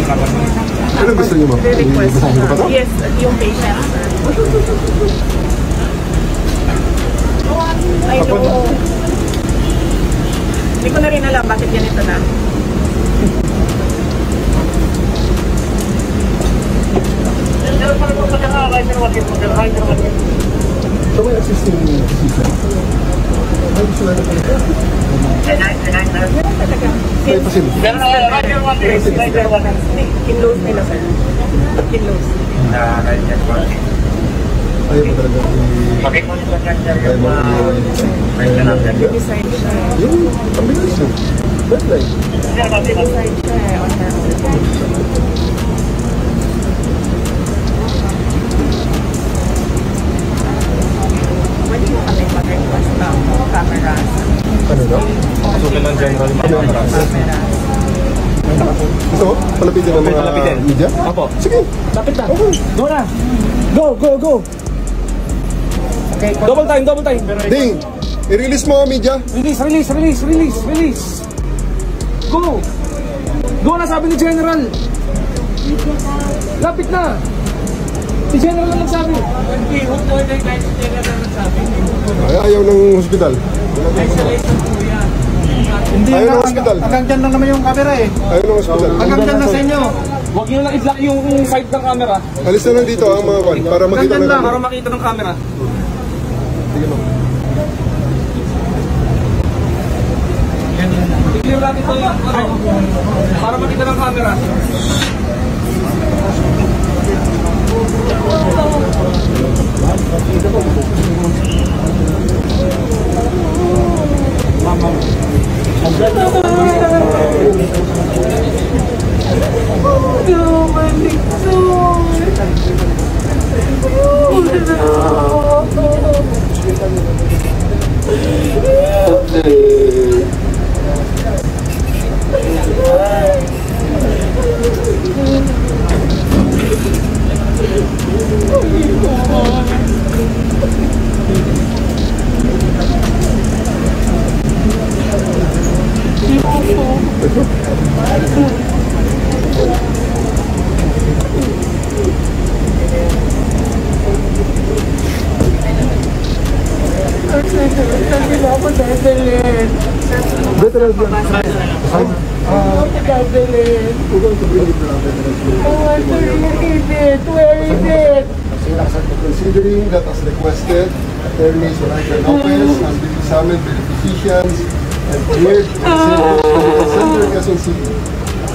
Ano gusto niyo, ma'am? Request Gusto niyo ba ito? Yes, yung patient. I know. Hindi ko na rin alam bakit ganito na. So may assisting physician? Ay, gusto na rin. May facility. Kinlose nila, sir. Kinlose. Ayaw pa talaga Design siya. yung combination. Bedline. Design siya on her own. Pwede mo kami mag-request ng cameras. Ano daw? Pasukin ng general cameras. Gusto mo? Palapitin ng mga media? Opo. Sige. Lapit na. Go na. Go. Okay, double time. Ding! I-release mo ang media. Release. Go na, sabi ni General. Lapit na. Si General lang nagsabi. Ayaw ng hospital. Hindi Ayaw na, ng hospital. hanggang dyan lang naman yung camera eh. Ayaw ng hospital. Hanggang dyan na sa inyo. Huwag nyo lang i-block yung side ng camera. Alis na lang dito ang mga kwan para makita Hanggang ng lang, camera. para makita ng camera. Sige mo. I-clear natin ito yung para makita ng camera. Veterans lang. Considering that as requested, attorney Soraika Lopez has been examined by the physicians and cleared in the Center Quezon City.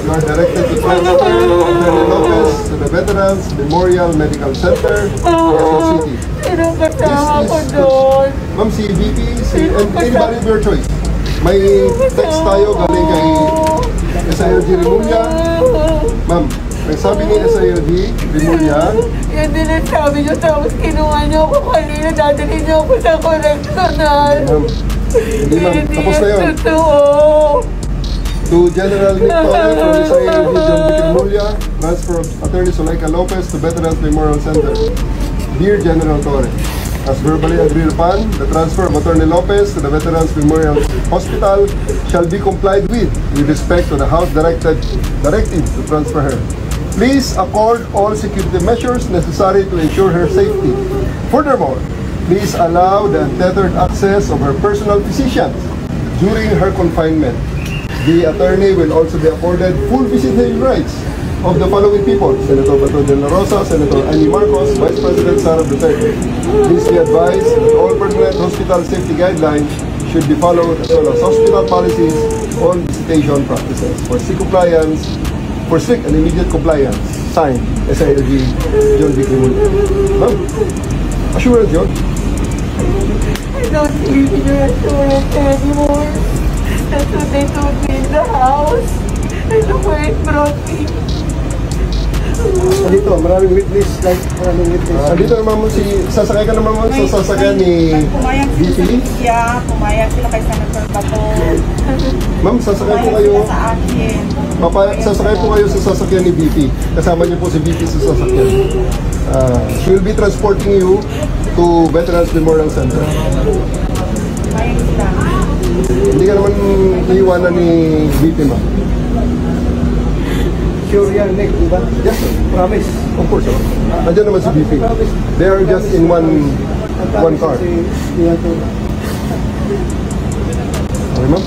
You are directed to transfer Attorney Lopez to the Veterans Memorial Medical Center, Quezon City. Sinong kasama ko doon? Ma'am, si VP, and anybody of your choice. May text tayo galing kay SILG Rimulya. Ma'am, may sabi ni SILG Rimulya. Yan din ang sabi niyo, tapos kinuha niyo ako kanina, dadalhin niyo ako sa correctional. Ma'am, hindi ma'am, tapos na yun. Totoo. To General Nick Torre from SILG John Vic Rimulya, transfer of Attorney Soraika Lopez to Veterans Memorial Center. Dear General Torre, as verbally agreed upon, the transfer of Attorney Lopez to the Veterans Memorial Hospital shall be complied with respect to the House directive to transfer her. Please accord all security measures necessary to ensure her safety. Furthermore, please allow the untethered access of her personal physicians during her confinement. The attorney will also be afforded full visitation rights of the following people: Senator Bato de la Rosa, Senator Annie Marcos, Vice President Sara Duterte. Please be advised that all pertinent hospital safety guidelines should be followed, as well as hospital policies on visitation practices. For strict and immediate compliance, signed, SILG John Vic Rimulya. Ma'am, assurance yun? I don't need your assurance anymore. That's what they told me in the house. And look where it brought me. Dito, maraming witness. Dito naman mo sasakay ka naman mo sa sasakyan ni VP. Pumayag sila kay Senator Bato. Ma'am, sasakay po kayo. Sa akin. Sasakay po kayo sa sasakyan ni VP. Kasama niyo po si VP sa sasakyan. She will be transporting you to Veterans Memorial Center. Pumayag sila. Hindi ka naman iiwanan ni VP, ma'am. Sure yan, Nick, di ba? Yes, sir. Promise. Of course, sir. Nandiyan naman si BP. They are just in one car. Okay, ma'am?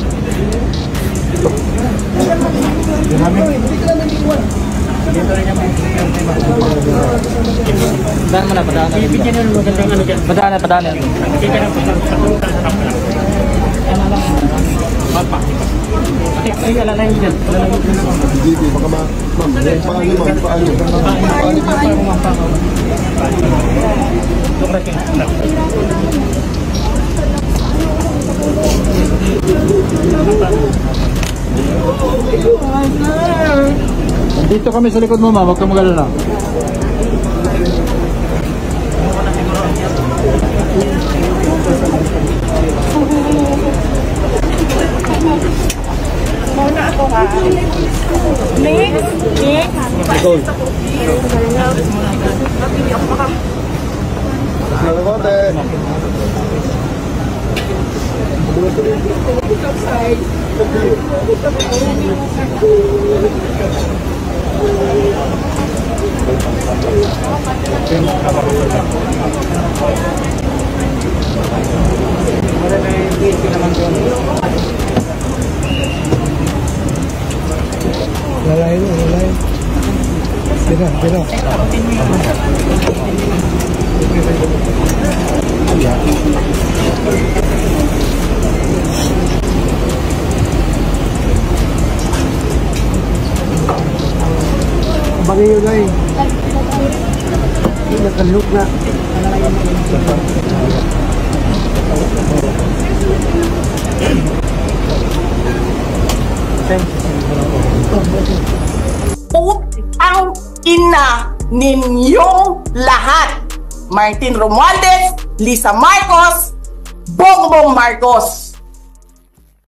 Padaan mo na, padaan na. Bibigyan nyo ng magandang ano dyan. Padaan na, padaan na. Bibigyan ng ay, alala yun dyan. BP, baka ma'am. Paano, ma'am? Paano? Dito kami sa likod mo, ma. Huwag kang mag-alala. Muna ako ha. Next. Salamat eh. Lalahin mo, lalahin. Tira. Bagay yun ay. Nakalhook na. Ang ina ninyong lahat. Martin Romualdez, Lisa Marcos, Bongbong Marcos.